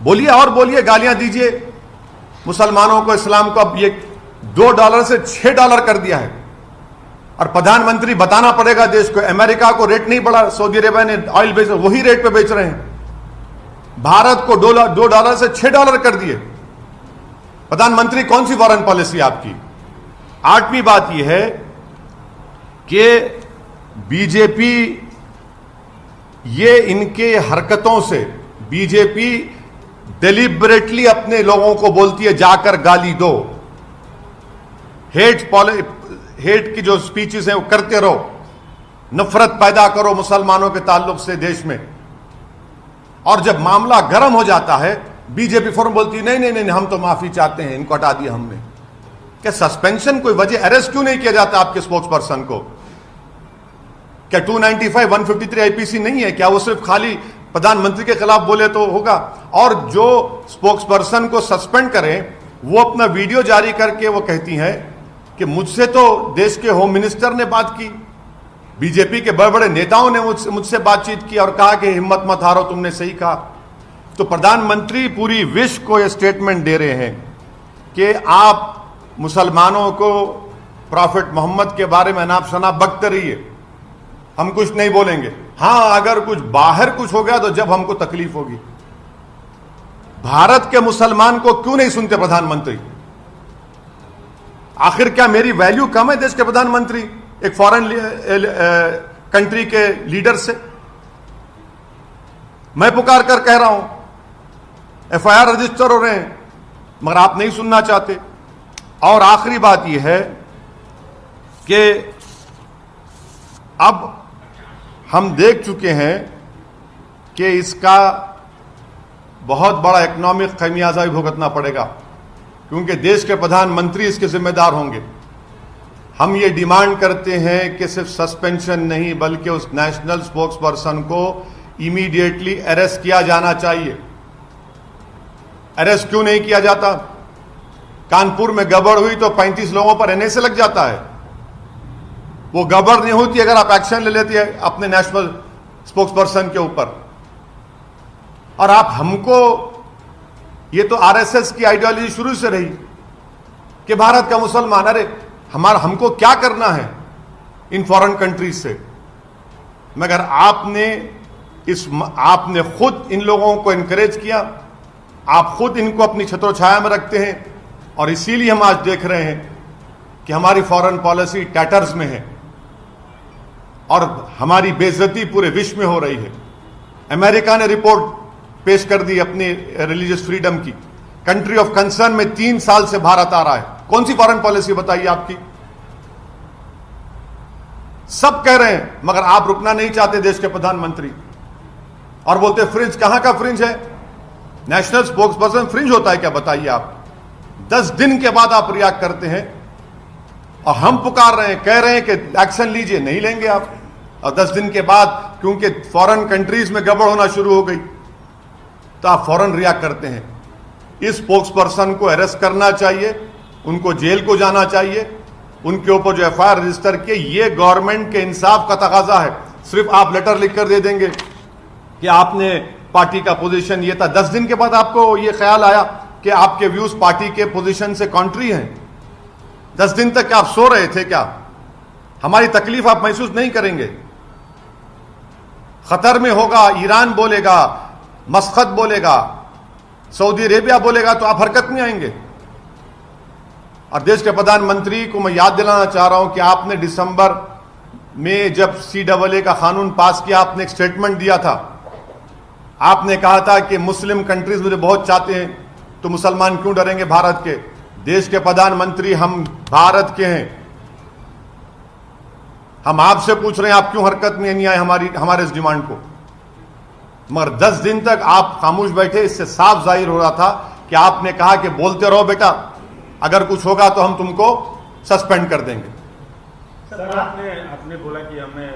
बोलिए और बोलिए, गालियां दीजिए मुसलमानों को, इस्लाम को। अब ये $2 से $6 कर दिया है और प्रधानमंत्री बताना पड़ेगा देश को। अमेरिका को रेट नहीं बढ़ा, सऊदी अरेबिया ने ऑयल बेच, वही रेट पे बेच रहे हैं। भारत को $2 से $6 कर दिए। प्रधानमंत्री कौन सी फॉरेन पॉलिसी आपकी? आठवीं बात यह है कि बीजेपी, ये इनके हरकतों से बीजेपी डेलिबरेटली अपने लोगों को बोलती है जाकर गाली दो, हेट की जो स्पीचेस हैं वो करते रहो, नफरत पैदा करो मुसलमानों के ताल्लुक से देश में। और जब मामला गर्म हो जाता है बीजेपी फौरन बोलती है नहीं नहीं नहीं, हम तो माफी चाहते हैं, इनको हटा दिया हमने। क्या सस्पेंशन कोई वजह, अरेस्ट क्यों नहीं किया जाता आपके स्पोक्स पर्सन को? क्या 295, 153 आईपीसी नहीं है क्या? वो सिर्फ खाली प्रधानमंत्री के खिलाफ बोले तो होगा? और जो स्पोक्स पर्सन को सस्पेंड करें वो अपना वीडियो जारी करके वो कहती हैं कि मुझसे तो देश के होम मिनिस्टर ने बात की, बीजेपी के बड़े बड़े नेताओं ने मुझसे बातचीत की और कहा कि हिम्मत मत हारो, तुमने सही कहा। तो प्रधानमंत्री पूरी विश्व को यह स्टेटमेंट दे रहे हैं कि आप मुसलमानों को प्रॉफिट मोहम्मद के बारे में अनाप शनाप बकते रहिए, हम कुछ नहीं बोलेंगे। हां, अगर कुछ बाहर कुछ हो गया तो जब हमको तकलीफ होगी। भारत के मुसलमान को क्यों नहीं सुनते प्रधानमंत्री? आखिर क्या मेरी वैल्यू कम है देश के प्रधानमंत्री एक फॉरेन कंट्री के लीडर से? मैं पुकार कर कह रहा हूं, एफआईआर रजिस्टर हो रहे हैं, मगर आप नहीं सुनना चाहते। और आखिरी बात यह है कि अब हम देख चुके हैं कि इसका बहुत बड़ा इकोनॉमिक खमियाजा भी भुगतना पड़ेगा, क्योंकि देश के प्रधानमंत्री इसके जिम्मेदार होंगे। हम ये डिमांड करते हैं कि सिर्फ सस्पेंशन नहीं बल्कि उस नेशनल स्पोक्स पर्सन को इमीडिएटली अरेस्ट किया जाना चाहिए। अरेस्ट क्यों नहीं किया जाता? कानपुर में गड़बड़ हुई तो 35 लोगों पर एनआईए लग जाता है। वो गड़बड़ नहीं होती अगर आप एक्शन ले लेते हैं अपने नेशनल स्पोक्स पर्सन के ऊपर। और आप हमको, ये तो आरएसएस की आइडियोलॉजी शुरू से रही कि भारत का मुसलमान, अरे हमको क्या करना है इन फॉरेन कंट्रीज से? मगर आपने खुद इन लोगों को एनकरेज किया, आप खुद इनको अपनी छत्रोछाया में रखते हैं, और इसीलिए हम आज देख रहे हैं कि हमारी फॉरेन पॉलिसी टैटर्स में है और हमारी बेइज्जती पूरे विश्व में हो रही है। अमेरिका ने रिपोर्ट पेश कर दी अपनी रिलीजियस फ्रीडम की, कंट्री ऑफ कंसर्न में 3 साल से भारत आ रहा है। कौन सी फॉरेन पॉलिसी बताइए आपकी? सब कह रहे हैं मगर आप रुकना नहीं चाहते देश के प्रधानमंत्री, और बोलते फ्रिंज। कहां का फ्रिंज है? नेशनल स्पोक्स पर्सन फ्रिंज होता है क्या? बताइए आप। 10 दिन के बाद आप रिएक्ट करते हैं और हम पुकार रहे हैं, कह रहे हैं कि एक्शन लीजिए, नहीं लेंगे आप। और 10 दिन के बाद क्योंकि फॉरेन कंट्रीज में गड़बड़ होना शुरू हो गई तो आप फौरन रिएक्ट करते हैं। इस स्पोक्स पर्सन को अरेस्ट करना चाहिए, उनको जेल को जाना चाहिए, उनके ऊपर जो एफआईआर रजिस्टर किए, ये गवर्नमेंट के इंसाफ का तकाजा है। सिर्फ आप लेटर लिखकर दे देंगे कि आपने पार्टी का पोजीशन ये था, 10 दिन के बाद आपको ये ख्याल आया कि आपके व्यूज पार्टी के पोजीशन से कॉन्ट्री हैं। 10 दिन तक क्या आप सो रहे थे क्या? हमारी तकलीफ आप महसूस नहीं करेंगे? खतर में होगा, ईरान बोलेगा, मस्कत बोलेगा, सऊदी अरेबिया बोलेगा तो आप हरकत में आएंगे। और देश के प्रधानमंत्री को मैं याद दिलाना चाह रहा हूं कि आपने दिसंबर में जब CAA का कानून पास किया, आपने एक स्टेटमेंट दिया था। आपने कहा था कि मुस्लिम कंट्रीज मुझे बहुत चाहते हैं तो मुसलमान क्यों डरेंगे भारत के? देश के प्रधानमंत्री, हम भारत के हैं, हम आपसे पूछ रहे हैं आप क्यों हरकत में नहीं आए हमारे इस डिमांड को? मगर 10 दिन तक आप खामोश बैठे। इससे साफ जाहिर हो रहा था कि आपने कहा कि बोलते रहो बेटा, अगर कुछ होगा तो हम तुमको सस्पेंड कर देंगे। सर, आपने बोला कि हमें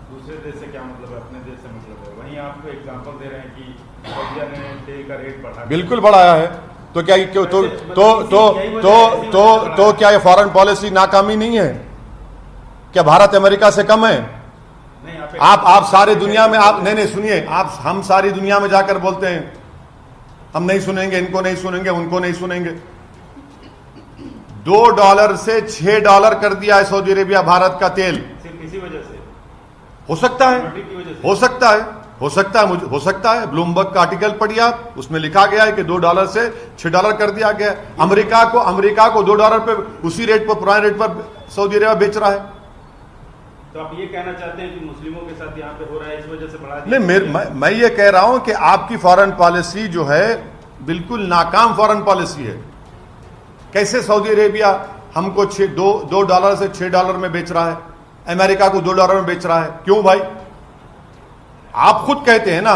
दूसरे देश से क्या मतलब है, अपने देश से मतलब है। वहीं आपको एग्जांपल दे रहे हैं कि सऊदीया ने तेल का रेट बढ़ाया, बिल्कुल बढ़ाया है। तो क्या तो क्या ये फॉरेन पॉलिसी नाकामी नहीं है? क्या भारत अमेरिका से कम है? आप सारी दुनिया में, आप नहीं सुनिए, आप हम सारी दुनिया में जाकर बोलते हैं हम नहीं सुनेंगे, इनको नहीं सुनेंगे, उनको नहीं सुनेंगे। $2 से $6 कर दिया है सऊदी अरेबिया भारत का तेल। सिर्फ इसी वजह से हो सकता है, कमोडिटी की वजह से हो सकता है, हो सकता है, मुझे हो सकता है। ब्लूमबर्ग का आर्टिकल पढ़िए आप, उसमें लिखा गया है कि $2 से $6 कर दिया गया। अमेरिका को $2 पे उसी रेट पर, पुराने रेट पर सऊदी अरेबिया बेच रहा है। तो आप ये कहना चाहते हैं कि मुस्लिमों के साथ यहाँ पे हो रहा है, इस वजह से बढ़ा दिया? नहीं, मैं ये कह रहा हूं कि आपकी फॉरेन पॉलिसी जो है बिल्कुल नाकाम फॉरेन पॉलिसी है। कैसे सऊदी अरेबिया हमको $2 से $6 में बेच रहा है, अमेरिका को $2 में बेच रहा है? क्यों भाई? आप खुद कहते हैं ना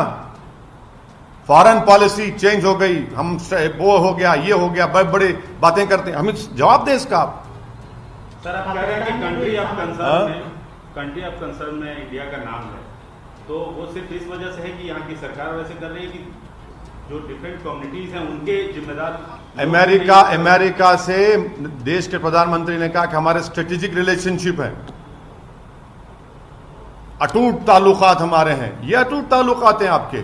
फॉरेन पॉलिसी चेंज हो गई, हम वो हो गया, ये हो गया, बड़े बड़े बातें करते हैं। हमें जवाब दें इसका आप। सर आप कह रहे हैं कि कंट्री ऑफ कंसर्न में इंडिया का नाम है, तो वो सिर्फ इस वजह से है कि यहाँ की सरकार वैसे कर रही है कि जो डिफरेंट कम्युनिटीज हैं उनके जिम्मेदार अमेरिका से देश के प्रधानमंत्री ने कहा कि हमारे स्ट्रेटेजिक रिलेशनशिप है, अटूट ताल्लुकात हमारे हैं। ये अटूट ताल्लुकात हैं आपके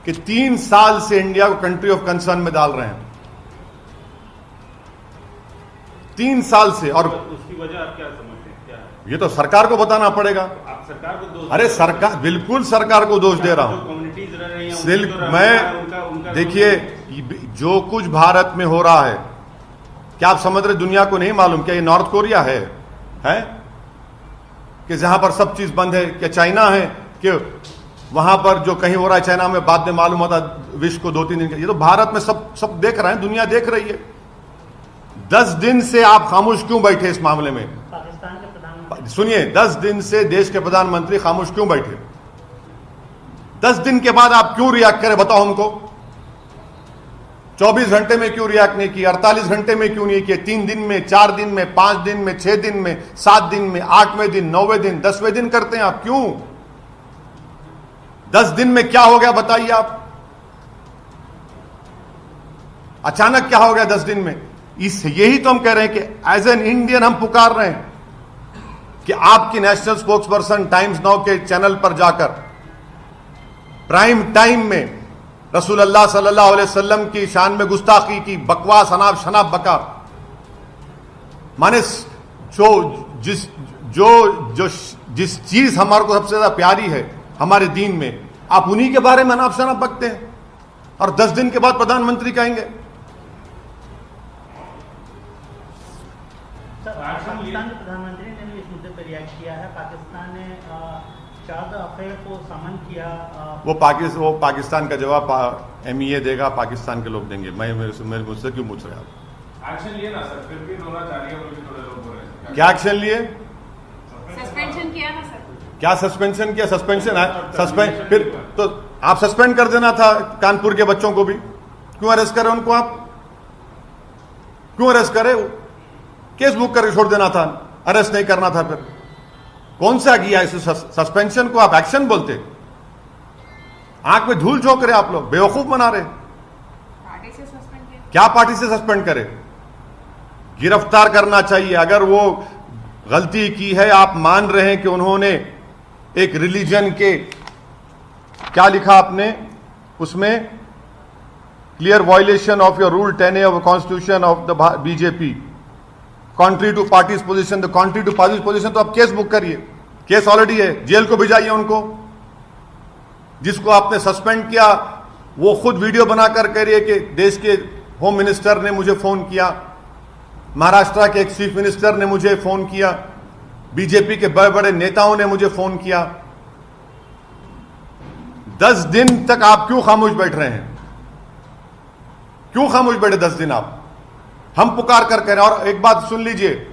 कि 3 साल से इंडिया को कंट्री ऑफ कंसर्न में डाल रहे हैं, 3 साल से। और उसकी वजह आप क्या समझते हैं, क्या है? ये तो सरकार को बताना पड़ेगा। आप सरकार को दोष? अरे सरकार, बिल्कुल सरकार को दोष दे रहा हूं। कम्युनिटीज रह रही हैं सिर्फ उनका मैं देखिए जो कुछ भारत में हो रहा है, क्या आप समझ रहे दुनिया को नहीं मालूम? क्या ये नॉर्थ कोरिया है कि जहां पर सब चीज बंद है? क्या चाइना है कि वहां पर जो कहीं हो रहा है चाइना में बाद में मालूम होता विश्व को 2-3 दिन का? ये तो भारत में सब देख रहे हैं, दुनिया देख रही है। 10 दिन से आप खामोश क्यों बैठे इस मामले में? पाकिस्तान के प्रधानमंत्री सुनिए, 10 दिन से देश के प्रधानमंत्री खामोश क्यों बैठे? 10 दिन के बाद आप क्यों रिएक्ट करें, बताओ हमको। 24 घंटे में क्यों रिएक्ट नहीं किया? 48 घंटे में क्यों नहीं किए? 3 दिन में, 4 दिन में, 5 दिन में, 6 दिन में, 7 दिन में, 8वें दिन, 9वें दिन, 10वें दिन करते हैं आप क्यों? 10 दिन में क्या हो गया बताइए आप? अचानक क्या हो गया 10 दिन में? यही तो हम कह रहे हैं कि एज एन इंडियन हम पुकार रहे हैं कि आपकी national spokes person times now के चैनल पर जाकर प्राइम टाइम में रसूलुल्लाह सल्लल्लाहु अलैहि वसल्लम की शान में गुस्ताखी की, बकवास, अनाप शनाप बका, माने जिस चीज हमारे को सबसे ज्यादा प्यारी है हमारे दीन में, आप उन्हीं के बारे में अनाप शनाप बकते हैं और 10 दिन के बाद प्रधानमंत्री कहेंगे। पाकिस्तान के प्रधानमंत्री ने भी इस मुद्दे पर रिएक्ट किया है। पाकिस्तान ने शाद अफेयर को समन किया। वो पाकिस्तान का जवाब MEA देगा, पाकिस्तान के लोग देंगे। मुझसे क्यों पूछ रहे हैं आप? एक्शन लिए ना सर, फिर भी रोना चाह रही है बोल के थोड़े लोग बोल रहे हैं। क्या एक्शन लिए? सस्पेंशन किया ना सर। क्या सस्पेंशन किया? सस्पेंशन है, फिर तो आप सस्पेंड कर देना था कानपुर के बच्चों को भी। क्यों अरेस्ट करे उनको? आप क्यों अरेस्ट करे? केस बुक करके छोड़ देना था, अरेस्ट नहीं करना था। फिर कौन सा किया इस सस्पेंशन को आप एक्शन बोलते? आंख में धूल झोंक रहे आप लोग, बेवकूफ बना रहे। पार्टी से सस्पेंड किया? क्या पार्टी से सस्पेंड करे? गिरफ्तार करना चाहिए। अगर वो गलती की है, आप मान रहे हैं कि उन्होंने एक रिलीजन के, क्या लिखा आपने उसमें, clear violation of your rule 10A of constitution of the BJP, contrary to parties position. The contrary to parties position तो आप केस बुक करिए, केस ऑलरेडी है, जेल को भिजाइए उनको। जिसको आपने सस्पेंड किया वो खुद वीडियो बनाकर कह रही है कि देश के होम मिनिस्टर ने मुझे फोन किया, महाराष्ट्र के एक चीफ मिनिस्टर ने मुझे फोन किया, बीजेपी के बड़े बड़े नेताओं ने मुझे फोन किया। 10 दिन तक आप क्यों खामोश बैठ रहे हैं? क्यों खामोश बैठे 10 दिन आप? हम पुकार कर कह रहे हैं। और एक बात सुन लीजिए,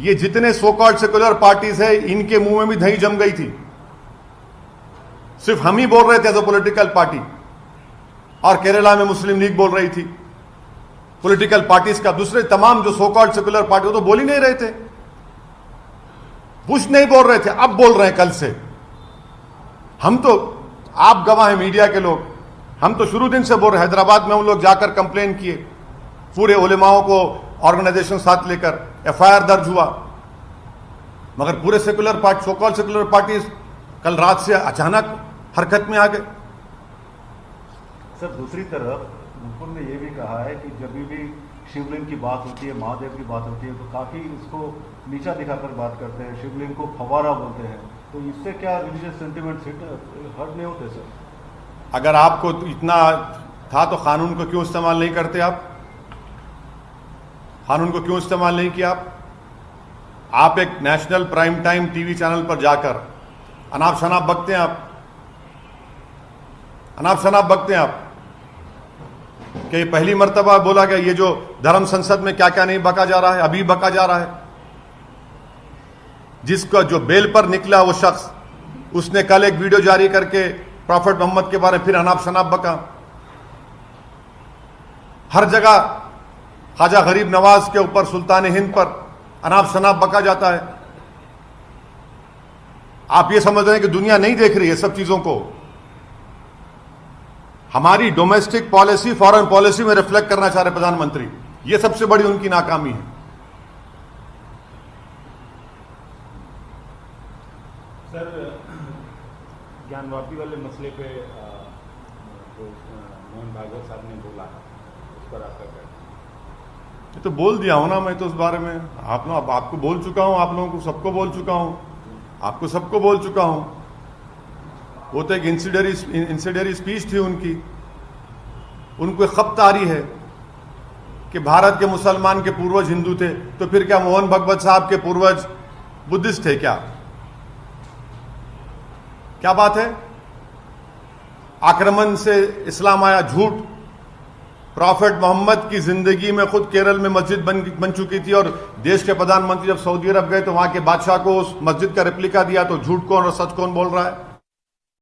ये जितने सो कॉल्ड सेक्युलर पार्टीज है, इनके मुंह में भी दही जम गई थी। सिर्फ हम ही बोल रहे थे एज अ पॉलिटिकल पार्टी, और केरला में मुस्लिम लीग बोल रही थी। पॉलिटिकल पार्टीज का दूसरे तमाम जो सो कॉल्ड सेक्युलर पार्टी, वो तो बोल ही नहीं रहे थे, कुछ नहीं बोल रहे थे, अब बोल रहे हैं कल से। हम तो, आप गवाह हैं मीडिया के लोग, हम तो शुरू दिन से बोल रहे हैं। हैदराबाद में हम लोग जाकर कंप्लेन किए, पूरे उलेमाओं को ऑर्गेनाइजेशन साथ लेकर FIR दर्ज हुआ, मगर पूरे secular party, so called secular parties कल रात से अचानक हरकत में आ गए। सर दूसरी तरफ मुकुल ने ये भी कहा है कि जब भी शिवलिंग की बात होती है, महादेव की बात होती है, तो काफ़ी इसको नीचा दिखाकर बात करते हैं, शिवलिंग को फवारा बोलते हैं। तो इससे क्या रिलीजियस सेंटिमेंट्स हर्ट नहीं होते सर? अगर आपको इतना था तो कानून को क्यों इस्तेमाल नहीं करते आप? कानून को क्यों इस्तेमाल नहीं किया आप एक national prime time TV channel पर जाकर अनाप शनाप बकते हैं आप, अनाप शनाप बकते हैं आप कि पहली मर्तबा बोला गया ये जो धर्म संसद में क्या क्या नहीं बका जा रहा है, अभी बका जा रहा है। जिसका जो बेल पर निकला वो शख्स, उसने कल एक वीडियो जारी करके प्रॉफेट मोहम्मद के बारे में फिर अनाप शनाप बका। हर जगह ख्वाजा गरीब नवाज के ऊपर, सुल्तान हिंद पर अनाप शनाप बका जाता है। आप ये समझ रहे हैं कि दुनिया नहीं देख रही है सब चीजों को? हमारी डोमेस्टिक पॉलिसी फॉरेन पॉलिसी में रिफ्लेक्ट करना चाह रहे प्रधानमंत्री, ये सबसे बड़ी उनकी नाकामी है। सर ज्ञानवापी वाले मसले पे जो मोहन भागवत साहब ने बोला उस पर आपका क्या? ये तो बोल दिया हूं ना मैं तो उस बारे में, आपको बोल चुका हूं, आप लोगों को सबको बोल चुका हूं, आपको सबको बोल चुका हूं। वो तो एक इंसिडरी स्पीच थी उनकी। उनको एक खपत आ रही है कि भारत के मुसलमान के पूर्वज हिंदू थे, तो फिर क्या मोहन भागवत साहब के पूर्वज बुद्धिस्ट थे क्या? क्या बात है? आक्रमण से इस्लाम आया, झूठ। प्रॉफेट मोहम्मद की जिंदगी में खुद केरल में मस्जिद बन चुकी थी, और देश के प्रधानमंत्री जब सऊदी अरब गए तो वहां के बादशाह को उस मस्जिद का रेप्लिका दिया, तो झूठ कौन और सच कौन बोल रहा है?